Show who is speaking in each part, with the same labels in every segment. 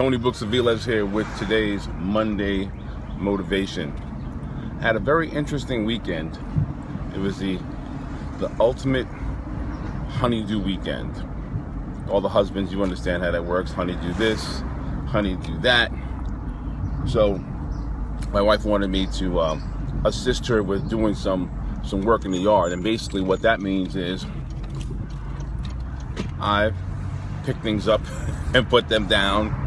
Speaker 1: Tony Books Avilez here with today's Monday motivation. I had a very interesting weekend. It was the ultimate honeydew weekend. All the husbands, you understand how that works. Honeydew this, honeydew that. So my wife wanted me to assist her with doing some work in the yard, and basically what that means is I pick things up and put them down,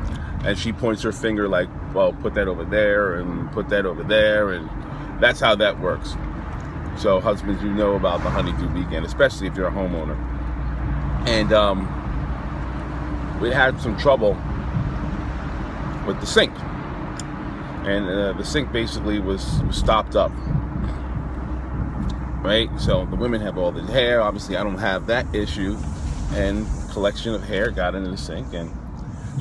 Speaker 1: and she points her finger like, well, put that over there and put that over there, and that's how that works. So husbands, you know about the honeydew weekend, especially if you're a homeowner. And we had some trouble with the sink, and the sink basically was stopped up, right? So the women have all the hair. Obviously I don't have that issue, and collection of hair got into the sink, and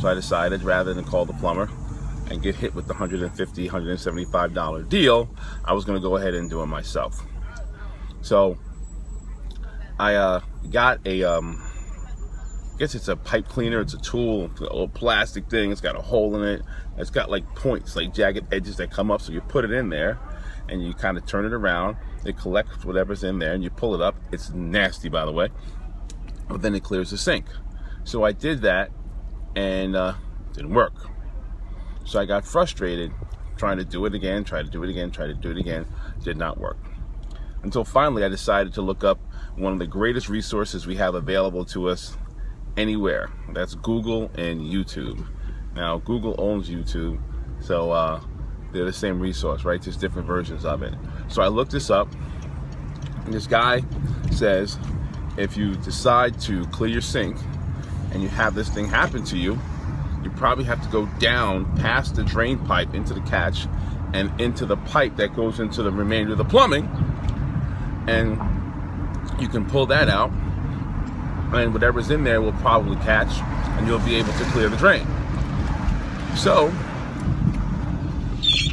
Speaker 1: so I decided rather than call the plumber and get hit with the $150, $175 deal, I was going to go ahead and do it myself. So I got a, I guess it's a pipe cleaner. It's a tool, a little plastic thing. It's got a hole in it. It's got like points, like jagged edges that come up. So you put it in there and you kind of turn it around. It collects whatever's in there and you pull it up. It's nasty, by the way. But then it clears the sink. So I did that, and didn't work. So I got frustrated trying to do it again, try to do it again, try to do it again. Did not work. Until finally I decided to look up one of the greatest resources we have available to us anywhere. That's Google and YouTube. Now Google owns YouTube, so they're the same resource, right? Just different versions of it. So I looked this up, and this guy says, if you decide to clear your sink and you have this thing happen to you, you probably have to go down past the drain pipe into the catch and into the pipe that goes into the remainder of the plumbing, and you can pull that out, and whatever's in there will probably catch, and you'll be able to clear the drain. So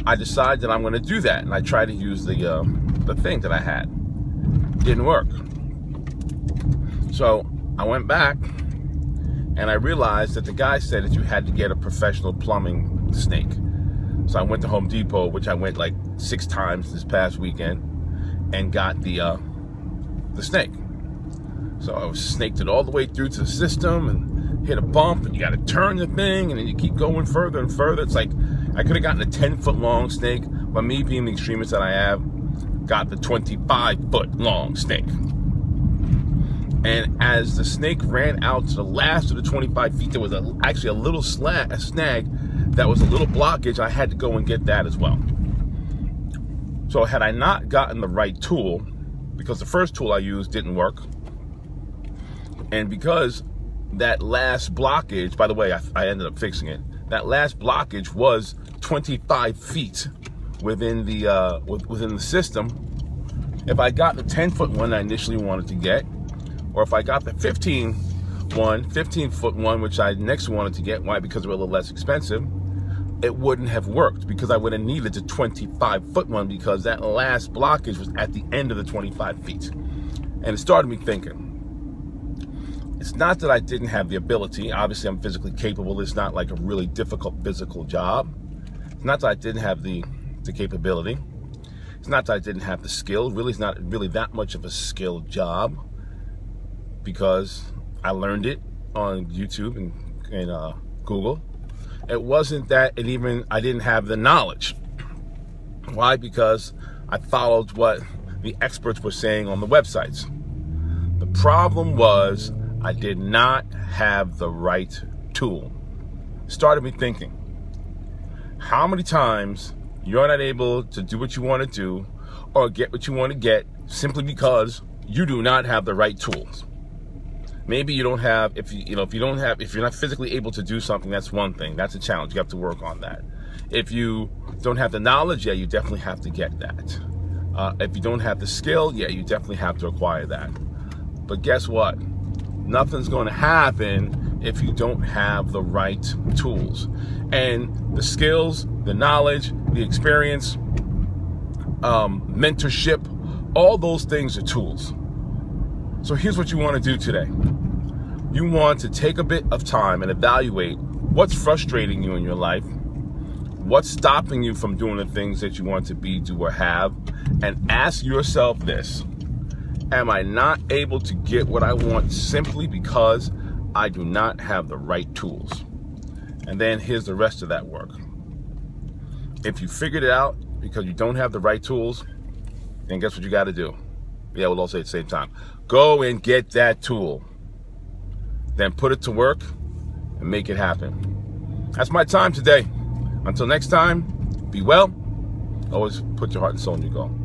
Speaker 1: I decided that I'm going to do that, and I tried to use the thing that I had. Didn't work. So I went back and I realized that the guy said that you had to get a professional plumbing snake. So I went to Home Depot, which I went like 6 times this past weekend, and got the snake. So I was snaked it all the way through to the system and hit a bump, and you got to turn the thing, and then you keep going further and further. It's like I could have gotten a 10-foot long snake, but me being the extremist that I have, got the 25-foot long snake. And as the snake ran out to the last of the 25 feet, there was actually a little snag that was a little blockage. I had to go and get that as well. So had I not gotten the right tool, because the first tool I used didn't work, and because that last blockage, by the way, I ended up fixing it. That last blockage was 25 feet within the system. If I got the 10-foot one I initially wanted to get, or if I got the 15-foot one, which I next wanted to get, why? Because they were a little less expensive, it wouldn't have worked, because I would have needed the 25-foot one, because that last blockage was at the end of the 25 feet. And it started me thinking, it's not that I didn't have the ability. Obviously, I'm physically capable. It's not like a really difficult physical job. It's not that I didn't have the capability. It's not that I didn't have the skill. Really, it's not really that much of a skilled job, because I learned it on YouTube and Google. It wasn't that I didn't have the knowledge. Why? Because I followed what the experts were saying on the websites. The problem was I did not have the right tool. Started me thinking, how many times you're not able to do what you want to do or get what you want to get simply because you do not have the right tools? Maybe you don't have, if you're not physically able to do something, that's one thing. That's a challenge. You have to work on that. If you don't have the knowledge, yeah, you definitely have to get that. If you don't have the skill, yeah, you definitely have to acquire that. But guess what? Nothing's going to happen if you don't have the right tools. And the skills, the knowledge, the experience, mentorship, all those things are tools. So here's what you want to do today. You want to take a bit of time and evaluate What's frustrating you in your life? What's stopping you from doing the things that you want to be, do, or have? And ask yourself this: am I not able to get what I want simply because I do not have the right tools? And then here's the rest of that work. If you figured it out because you don't have the right tools, then guess what you got to do? Yeah, we'll all say it at the same time. Go and get that tool. Then put it to work and make it happen. That's my time today. Until next time, be well. Always put your heart and soul in your goal.